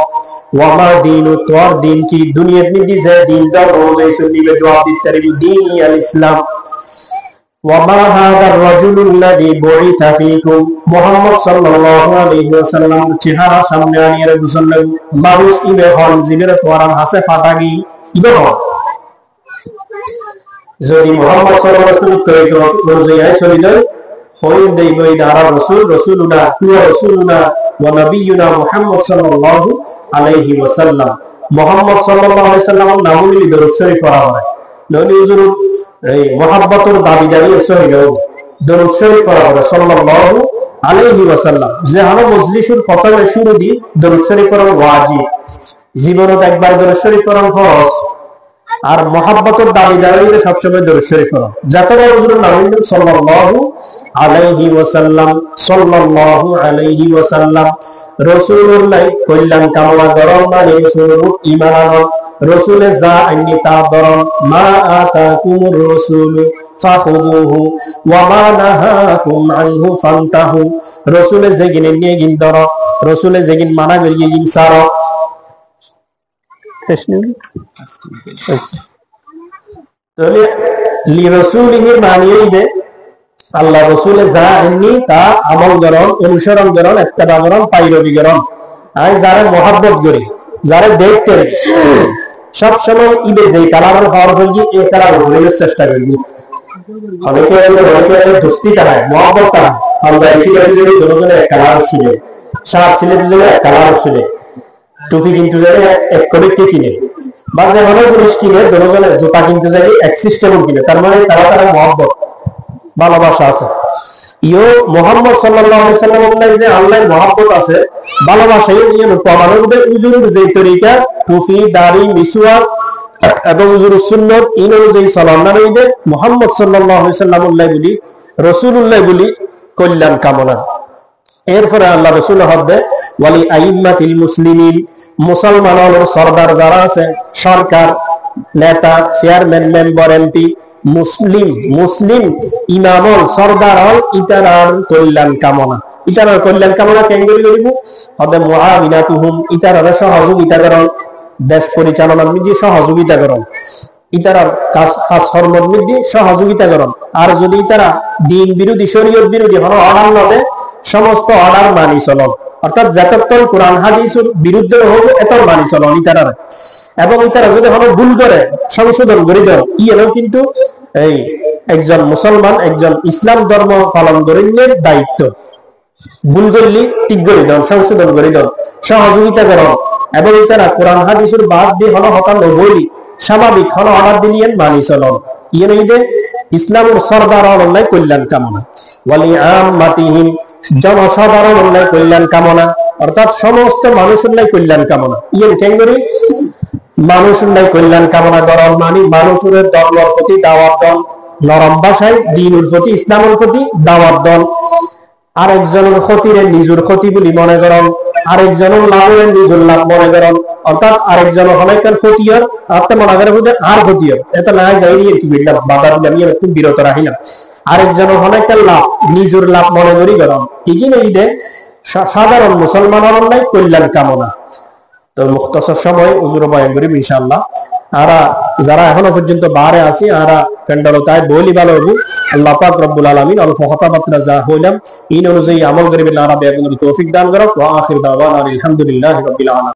ওয়ামা দিন, তোর দিন কি? দুনিয়ার মধ্যে যে দিন ধর্ম অনুযায়ী চলিবে জবাব দিতে পারিব দিন আল ইসলাম। ওয়ামা হাদার রাজুলুল্লাযী বুইতা ফীকুম, মুহাম্মদ সাল্লাল্লাহু আলাইহি ওয়াসাল্লাম চেহারা সামনে আনিয়ে রাখুন। মানুষ ইবে হন জিবের তোরান হাসে ফাটাগি ইবে হন। যদি মুহাম্মদ সাল্লাল্লাহু আলাইহি ওয়াসাল্লাম তরিকা অনুযায়ী চলিলে হইন দেইব এই দ্বারা রসুল রসুলুনা হুয়া রসুলুনা ওয়া নবিয়ুনা মুহাম্মদ সাল্লাল্লাহু আলাইহি ওয়াসাল্লাম। মুহাম্মদ সাল্লাল্লাহু আলাইহি ওয়াসাল্লামের নাম নিয়ে দরুদ শরীফ পড়া হয়। নবী হুজুর এই মুহাব্বতের দাবিদারি সহিহ দরুদ শরীফ পড়া হয় সাল্লাল্লাহু আলাইহি ওয়াসাল্লাম। যে হলো মজলিসের ফতোয়া শুরু দি দরুদ শরীফ পড়া ওয়াজিব, জীবনত একবার দরুদ শরীফ পড়া ফরজ। আর মুহাব্বতের দাবিদারি সবসময় দরুদ শরীফ পড়া। যতবার হুজুরের নাম নিয়ে সাল্লাল্লাহু আলাইহি ওয়াসাল্লাম সাল্লাল্লাহু আলাইহি ওয়াসাল্লাম রাসূলুল্লাহ কল্যাণ কামনা করন মানে রাসূলুর ঈমান আনন, রাসূলে যা আইনি তা ধরন, মা আতাকুমুর রাসূল ফাখুযুহু ওয়া মা নাহাকুম আনহু ফান্তাহু, রাসূলে যেগিন নিয়ে গিন ধর, রাসূলে যেগিন মানা করিয়ে গিন সার। তাহলে লি রাসূলিহি মানিয়ে দে আল্লাহ রসুলে যা আইনি তা আমল করন, অনুসরণ করন, ইত্তেবা করন, পাইরবি করন। আর যারা মহাব্বত করি, যারা দেখতে সব সময় ইবে যে কালামের হওয়ার হইনি এই কালাম হইলের চেষ্টা করি। অনেকে দোস্তি তারা মহাব্বত তারা আমরা যদি দুজনে এক কালার ছিল, সার ছিলে দুজনে এক কালার ছিল, টুপি কিনতে যাই এক কোটি কিনে, বা যে কোনো জিনিস কিনে দুজনে জুতা কিনতে যাই এক সিস্টেম কিনে, তার মানে তারা তারা মহাব্বত ভালোবাসা আছে। ইও মুহাম্মদ সাল্লাল্লাহু আলাইহি ওয়াসাল্লামের যে আল্লাহর মহব্বত আছে, ভালোবাসাই নিয়ে প্রমাণের মধ্যে হুজুরের যে তরিকা টুপি দাড়ি মিসওয়াক এবং হুজুরের সুন্নাত ইন অনুযায়ী চলার নামে মুহাম্মদ সাল্লাল্লাহু আলাইহি ওয়াসাল্লামুল্লাহ বলি, রাসূলুল্লাহ বলি কল্যাণ কামনা। এরপরে আল্লাহ রাসূল হদ্দে ওয়ালি আইম্মাতিল মুসলিমিন, মুসলমানের সরদার যারা আছে, সরকার নেতা চেয়ারম্যান মেম্বার এমপি মুসলিম মুসলিম ইমামল সরদার হল ইতারার কল্যাণ কামনা। ইতারার কল্যাণ কামনা কেঙ্গরি করিব হবে মুআবিনাতুহুম, ইতারার সহযোগিতা করন, দেশ পরিচালনার মধ্যে সহযোগিতা করন, ইতারার কাজ কর্মের মধ্যে সহযোগিতা করন। আর যদি তারা দিন বিরোধী শরীয়ত বিরোধী হলো অর্ডার নবে সমস্ত অর্ডার মানি চলন, অর্থাৎ যতক্ষণ কোরআন হাদিসের বিরুদ্ধে হোক এত মানি চলন ইতারার। এবং তারা যদি কোনো ভুল করে সংশোধন করে দেন ইয়েও কিন্তু এই একজন মুসলমান একজন ইসলাম ধর্ম পালন করিলের দায়িত্ব। ভুল করলি ঠিক করে দেন, সংশোধন করে দেন, সহযোগিতা করেন। এবং তারা কোরআন হাদিসের বাদ দিয়ে হলো হতান বলি স্বাভাবিক হলো অর্ডার দিলেন মানি চলন। ইয়ে ইসলামের সরদার অনলাইন কল্যাণ কামনা, ওয়ালি আম্মাতিহিম জনসাধারণ অনলাইন কল্যাণ কামনা, অর্থাৎ সমস্ত মানুষের কল্যাণ কামনা। ইয়ে কেন করি মানুষের কল্যাণ কামনা করেন মানে মানুষের ধর্মের প্রতি দাওয়াত দেন, নরম ভাষায় দ্বীনের প্রতি ইসলামের প্রতি দাওয়াত দেন। আরেকজনের ক্ষতিরে নিজের ক্ষতি বলে মনে করেন, আরেকজনের লাভের নিজের লাভ মনে করেন, অর্থাৎ আরেকজনের অনেকের ক্ষতির আপনি মনে করেন আর ক্ষতির এটা না যাই কি বললাম বাধা দিলাম একটু বিরত রাখিলাম। আরেকজনের অনেকের লাভ নিজের লাভ মনে করি করেন। এই যে সাধারণ মুসলমানের কল্যাণ কামনা। তো মুখতাসার সময় উজুর বয়ান করিব ইনশাআল্লাহ। আরা যারা এখনো পর্যন্ত বাহারে আছি আরা প্যান্ডাল তাই বলি ভালো হবো। আল্লাহ পাক রব্বুল আলামিন অল্প কথাবার্তা যা হইলাম ইন অনুযায়ী আমল করিবেন আরা বেগুনের তৌফিক দান করুক। ওয়া আখির দাওয়ানা আলহামদুলিল্লাহি রাব্বিল আলামিন।